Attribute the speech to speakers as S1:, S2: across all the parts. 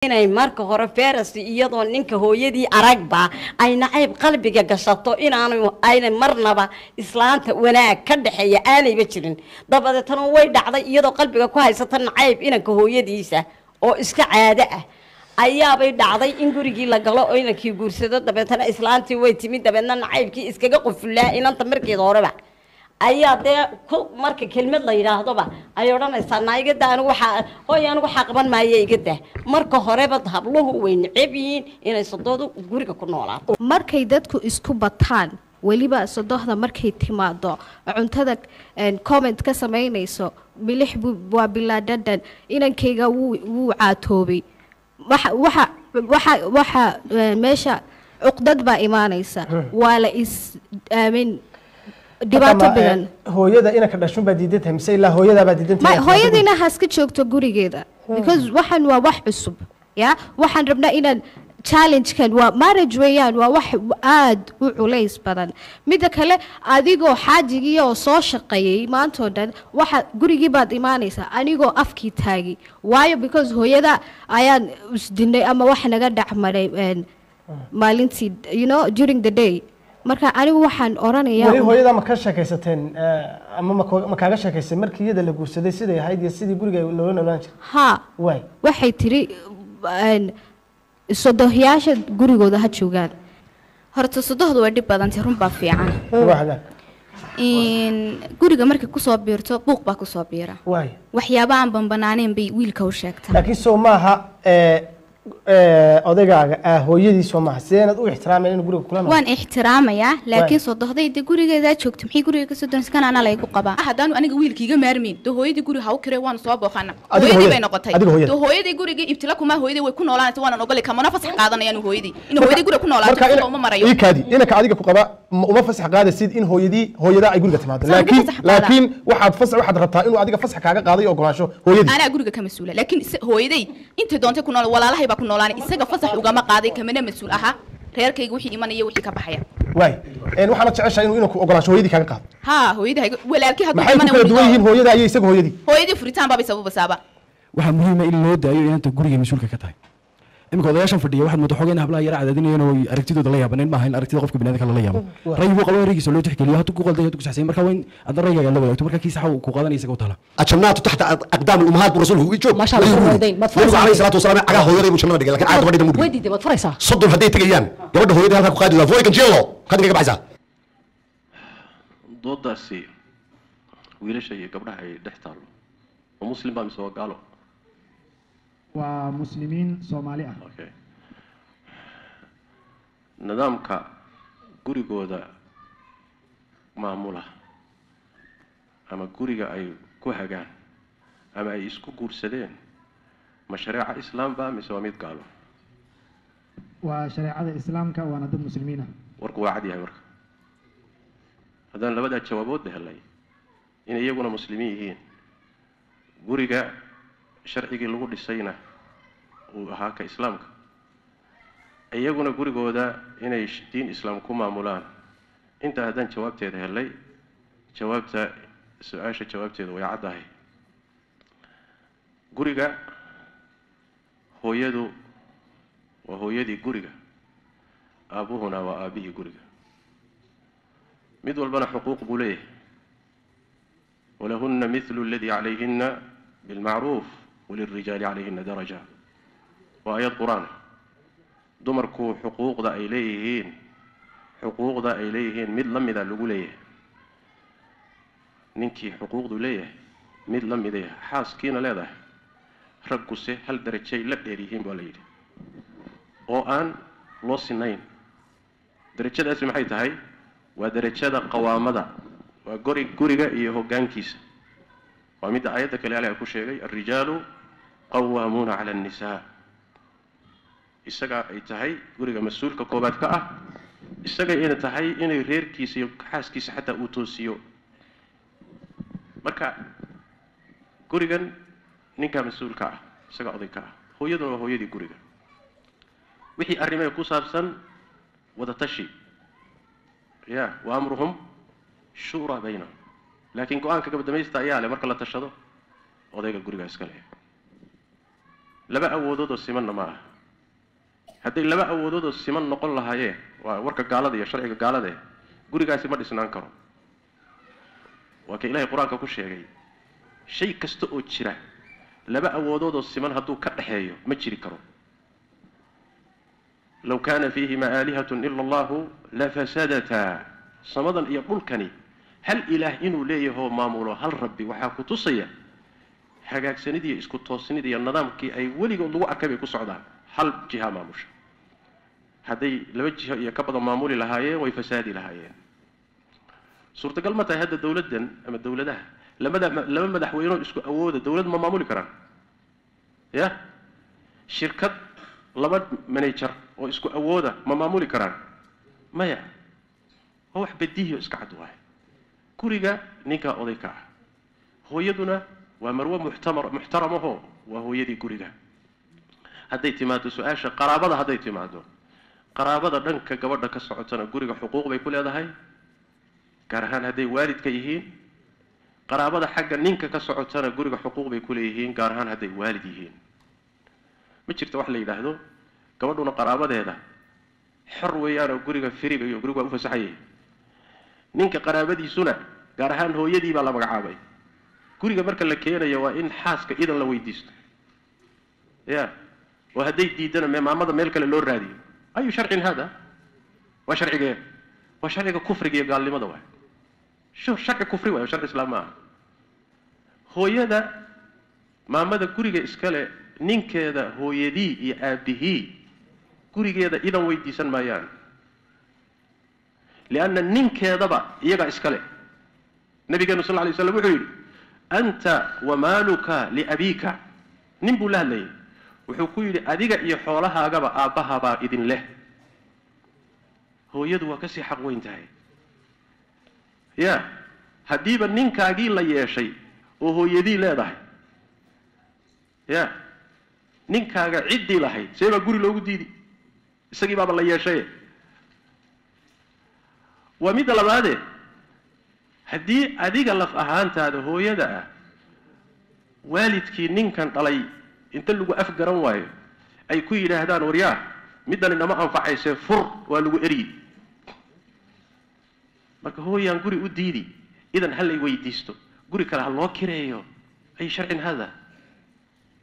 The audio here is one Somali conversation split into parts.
S1: inay marka hore feerasi iyadoo ninka hooyadii aragba ay nacayb qalbiga gashato inaanu ayna marnaba islaanta wanaag ka dhaxeeya aanayba jirin dabadeetana way dhacday iyadoo qalbiga ku haysata nacayb inanka hooyadiisa oo iska caado ah ayaabay dhacday in gurigii la galo oo inankii guursado dabeetana islaantii way timid dabeedna nacaybkii iskaga qufulaa inanta markeeda horeba ayaa dee marka kelmad la yiraahdoba ay oranaysaa naagada anigu waxa hooy anigu waxa qaban maayo igada marka horeba habluhu way neceb yihiin inay sodoodu guriga ku noolaato
S2: markay dadku isku bataan waliba sodohda markay timaado cuntada comment ka sameynayso milix waa bilaadadan inankayga wuu caatoobay waxa meesha uqdad baa imaanaysa waa la is aamin dhibaato badan
S3: hooyada inaka dhashun baa diidantahay mise ilaa hooyada baa diidantahay
S2: hooyadina haska joogto gurigeeda because waxan waa wax cusub ya waxaan rabnaa inaan challenge kan waa marriage weeyaan waa wax aad u culays badan mid kale adigoo xaajigii oo soo shaqeeyay maanta oo dhan waxa gurigii baad imaanaysaa anigoo afkii taagi waayo because hooyada ayaan isdinay ama wax naga dhacmaray maalintii during the day marka anigu waxaan oranayaa
S3: wali hooyada ma ka sheekaysateen ama ma kaaga sheekaysay markii iyada la guursaday sidii ahayd iyo sidii guriga loo noolaan jiray
S2: ha waxay tiri sodohyaasha gurigooda ha joogaan
S4: horta sodohdu way dhib badantay run baa fiican guriga markay kusoo biirto buuq baa kusoo biira waxyaaba aan banbanaaneen bay wiilka u sheegtaa
S3: laakiin soo maaha odagaaga hooyadii soo maaha sideenad u ixtiraamay in guriga kula
S4: waan ixtiraamayaa laakiin sodohdayda gurigeeda joogto maxay guriga ka soo doonaysaa kana ana laygu qabaa hadaan aniga wiilkiiga maarmin hooyadii guriga ha u kirey waan soo booqana hooyadii bay noqotay hooyadii guriga ibtila kuma hooyadii way ku noolaanaysaa waan ogolay kamana fasax qaadanayaan hooyadii in hooyadii guriga ku noolaato uma marayo
S3: iikaadi inaka adiga ku qaba uma fasax qaadaysid in hooyada ay guriga timaado laakiin waxaad rabtaa inuu adiga fasax kaaga qaaday ogolaansho hooyadii
S4: ana guriga ka masuula laakiin hooyaday inta doonta ku nool walaalahay ba ku noolaan isaga fasax ugama qaaday kamana masuul aha reerkayga wixii imanaya wixii ka baxaya
S3: waxaana jeceshahay inuu ku ogolaansho hooyadii kaaga qaado
S4: hooyadii walaalkii haduu
S3: imanaya maxay ku duwan yihiin hooyada iyo isaga hooyadii
S4: furitaan baa sababasaaba
S5: waxa muhiim ah in loo daayo inanta guriga masuulka ka tahay imika odayaashan fadhiya waxaad muddo xogeen hablaha yara cadaadinayeen oo aragtidooda la yaabaneen maaha in aragtida qofka bini'aadamka la yaabo raygu qalbo raygiisa loo tixgeliyo hadduu ku qalday hadduu ku saxsay marka weyn adan rayga la wadaagto marka kii sax ku qaadanaysa isaga u tala
S6: ajamnaatu taxta aqdaam al-ummahat rasuuluhu joog ma sha Allah nabiga alayhi salatu wasalaam aga hooyaday buu jannada dhigay laakiin aad badida mudug
S1: weydii baad faraysaa
S6: sodon haday tagayaan gabadha hooyaday halka ku qaadi doonto way kan jeelo qad kaga baxaysa
S7: doodaasi wiilasha iyo gabdhaha ay dhex taalo oo muslim baa mise waa gaalo
S8: waa muslimiin Soomaali ah
S7: nidaamka gurigooda maamula ama guriga ay ku hagaan ama ay isku guursadeen ma shariica islaamba mise waa mid gaalo
S8: waa shariicada islaamka waana dad muslimiin ah
S7: warku waa cad yahay marka haddaan labada jawaabood helay in iyaguna muslimiin yihiin guriga sharcigii lagu dhisayna uu ahaa ka islaamka iyaguna gurigooda inay diin islaam ku maamulaan inta haddaan jawaabteeda helay jawaabta su-aasha jawaabteeda way caddahay guriga hooyadu waa hooyadii guriga aabuhuna waa aabihii guriga mid walbana xuquuq buu leeyahay walahunna mithlu alladii calayhinna bilmacruuf walilrijaali calayhinna daraja waa aayad qur-aan dumarku xuquuqda ay leeyihiin mid la mida lagu leeyahay ninkii xuquuqdu leeyahay mid la mid ah xaaskiina leedahay ragguse hal darajay la dheer yihiin baa la yidhi oo aan loo sinayn darajadaasi maxay tahay waa darajada qawaamada waa guriga iyo hoggaankiisa waa midda aayadda kale Ilaahay ku sheegay ar-rijaalu qawwaamuuna 'ala an-nisaa isaga ay tahay guriga mas'uulka koobaad ka ah isaga ay tahay inay reerkiisa iyo xaaskiisa xataa uu toosiyo marka gurigan ninka mas'uulka ah isaga oday ka ah hooyaduna waa hooyadii guriga wixii arrimaha ku saabsan wada tashi wa amruhum shura baynahum laakiin go'aanka gabadhamaysta ayaa leh marka la tashado odayga guriga iska leh laba awoodood oo simanna ma aha hadday laba awoodood oo siman noqon lahaayeen waa warka gaalada iyo sharciga gaalada gurigaasi ma dhisnaan karo waa ka ilaahay quraanka ku sheegay shay kasta oo jira laba awoodood oo siman hadduu ka dhaxeeyo ma jiri karo law kaana fiihima aalihatun ila allahu lafasadataa samadan iyo dhulkani hal ilaah inuu leeyaho maamulo hal rabbi waxaa ku tusaya hagaagsanid iyo isku toosinid iyo nidaamkii ay weligood lagu arkay bay ku socdaan hal jiha maamusha hadday laba jiho iyo ka badan maamuli lahaayeen way fasaadi lahaayeen suurtagal ma tahay hadda dowladdan ama dowladaha laba madaxweyne oo isku awooda dowlad ma maamuli karaan ya shirkad laba manager oo isku awooda ma maamuli karaan maya waa wax badiiyo iska cad waay guriga ninka oday ka ah hooyaduna waa marwo muxtaramaho waa hooyadii guriga hadday timaado su-aasha qaraabada hadday timaado qaraabada dhanka gabadha ka socotana guriga xuquuq bay ku leedahay gaar ahaan hadday waalidka yihiin qaraabada xagga ninka ka socotana guriga xuquuq bay ku leeyihiin gaar ahaan hadday waalid yihiin ma jirto wax la yidhaahdo gabadhuna qaraabadeeda xor weeyaan oo guriga firiga iyo guriga waa u fasaxayay ninka qaraabadiisuna gaar ahaan hooyadii baa la magacaabay guriga marka la keenayo waa in xaaska idan la weydiisto ya oo hadday diidana maamada meel kale loo raadiyo ayu sharcin hada waa sharcigee waa sharciga kufriga iyo gaalnimada waay sharci kufri waay sharci islaam maaha hooyada maamada guriga iskale ninkeeda hooyadii iyo aabihii gurigeeda idan weydiisan maayaan lianna ninkeedaba iyagaa iskale nabigeenu sal lay slam wuxuu yidhi anta wamaaluka liabiika nin buu la hadlayay wuxuu ku yidhi adiga iyo xoolahaagaba aabbahabaa idin leh hooyadu waa kasii xaq weyn tahay ya haddiiba ninkaagii la yeeshay oo hooyadii leedahay ya ninkaaga ciddii lahayd see baa guri loogu diidi isagii baaba la yeeshaye waa midda labaadee haddii adiga laf ahaantaada hooyada ah waalidkii ninkan dhalay inta lagu afgaran waayo ay ku yidhaahdaan waryaa middan inama anfacaysee fur waa lagu eryi marka hooyaan guri u diidi idan ha lay weydiisto guri kale ha loo kireeyo ay sharcin hada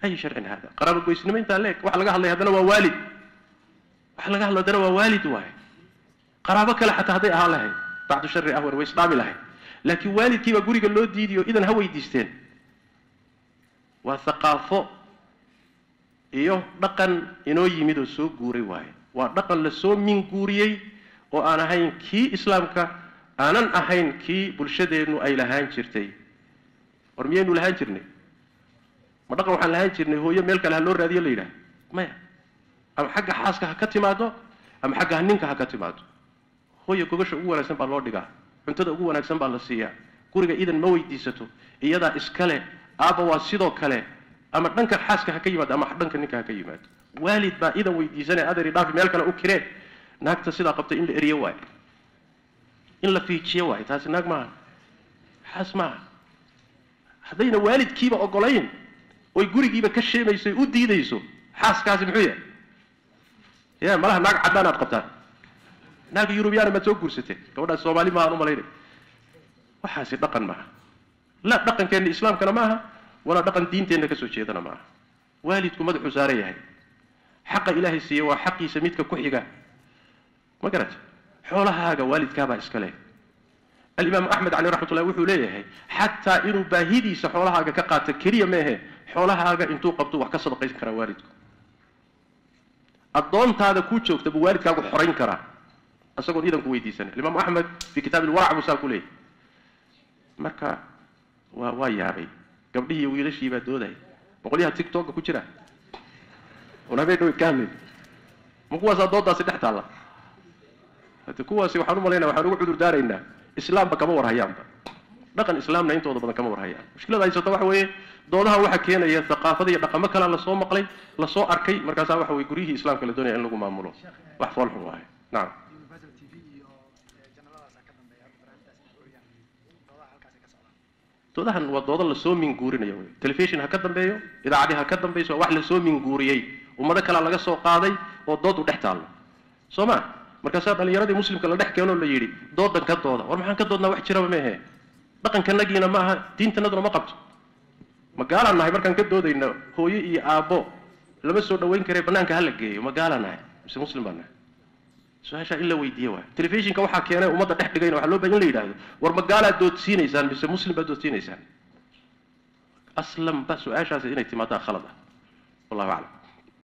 S7: ay sharcin hada qaraabo goysnimo intaa leeg waxa laga hadlay haddana waa waalid waxa laga hadlay haddana waa waalid waaye qaraabo kale xataa hadday ahaan lahayd bacdu shari ahwan way isdhaami lahayd laakiin waalidkiiba guriga loo diidiyo idan ha weydiisteen waa thaqaafo iyo dhaqan inoo yimid oo soo guuray waaye waa dhaqan la soo minguuriyey oo aan ahayn kii islaamka aanan ahayn kii bulshadeennu ay lahaan jirtay war miyaynu lahaan jirnay ma dhaqan waxaan lahaan jirnay hooyo meel kale ha loo raadiyo la yidhaah maya ama xagga xaaska ha ka timaado ama xagga ninka ha ka timaado hooyo gogasha ugu wanaagsan baa loo dhigaa cuntada ugu wanaagsan baa la siiyaa guriga idan ma weydiisato iyadaa iskale aabba waa sidoo kale ama dhanka xaaska ha ka yimaado ama dhanka ninka ha ka yimaado waalid baa idan weydiisanaya adeeri dhaafi meel kale u kireen naagta sidaa qabtay in la eriyo waayo in la fiijiyo waayo taasi naag maaha xaas maaha haddayna waalidkiiba ogolayn oy gurigiiba ka sheemayso u diidayso xaaskaasi muxuu yahay ya malaha naag caddaan aad qabtaan naag yurubiyaana maad soo guursateen gabadhaas soomaali maahan u malaynay waxaasi dhaqan maaha la dhaqankeenna islaamkana maaha walaa dhaqan diinteenna kasoo jeedana maaha waalidku madaxuu saaran yahay xaqa ilaahay siiye waa xaqiisa midka ku xiga ma garata xoolahaaga waalidkaabaa iska leh alimaamu axmed caleyh raxmatullahi wuxuu leeyahay xataa inuu baahidiisa xoolahaaga ka qaato keliya meehe xoolahaaga intuu qabto wax ka sadaqaysan karaa waalidku addoontaada kuu joogta buu waalidkaagu xorayn karaa isagoon idanku weydiisanay alimaamu axmed fi kitaab ilwarac buu saa ku leeyahay marka waa yaabay gabdhihii iyo wiilashii baa doodaya boqolyaha tiktoka ku jira un habeen dhow ka hadlay ma kuwaasaa doodaasi dhex taalla hade kuwaasi waxaan u malaynaya waxaan ugu cudur daaraynaa islaamba kama warhayaanba dhaqan islaamna intooda badan kama warhayaan mushkilada haysata waxa weeye doodaha waxa keenaya thaqaafada iyo dhaqamo kalea lasoo maqlay lasoo arkay markaasaa waxa weye guryihii islaamka la doonaya in lagu maamulo wax foolxun waaye nacam doodahan waa doodo la soo minguurinayo wey telefishin ha ka dambeeyo idaacadi ha ka dambayso wax la soo minguuriyey ummado kale laga soo qaaday oo dood u dhex taallo soo ma markaasaa dhalinyaradii muslimka la dhex keenoo la yidhi doodan ka dooda war maxaan ka doodnaa wax jiraba meehe dhaqankanagiina ma aha diintanaduna ma qabto magaalaan nahay markaan ka doodayno hooyo iyo aabbo lama soo dhaweyn karay bannaanka hala geeyo magaalaan nahay mise muslim baan nahay su-aashaa in la weydiiye waay telefishinka waxaa keenay ummadda dhex dhigayna waxaa loo baahan in la yidhaahdo war magaalaad doodsiinaysaan mise muslim baad doodsiinaysaan aslan ba su-aashaasi inay timaadaa khalad ah wallahu aclam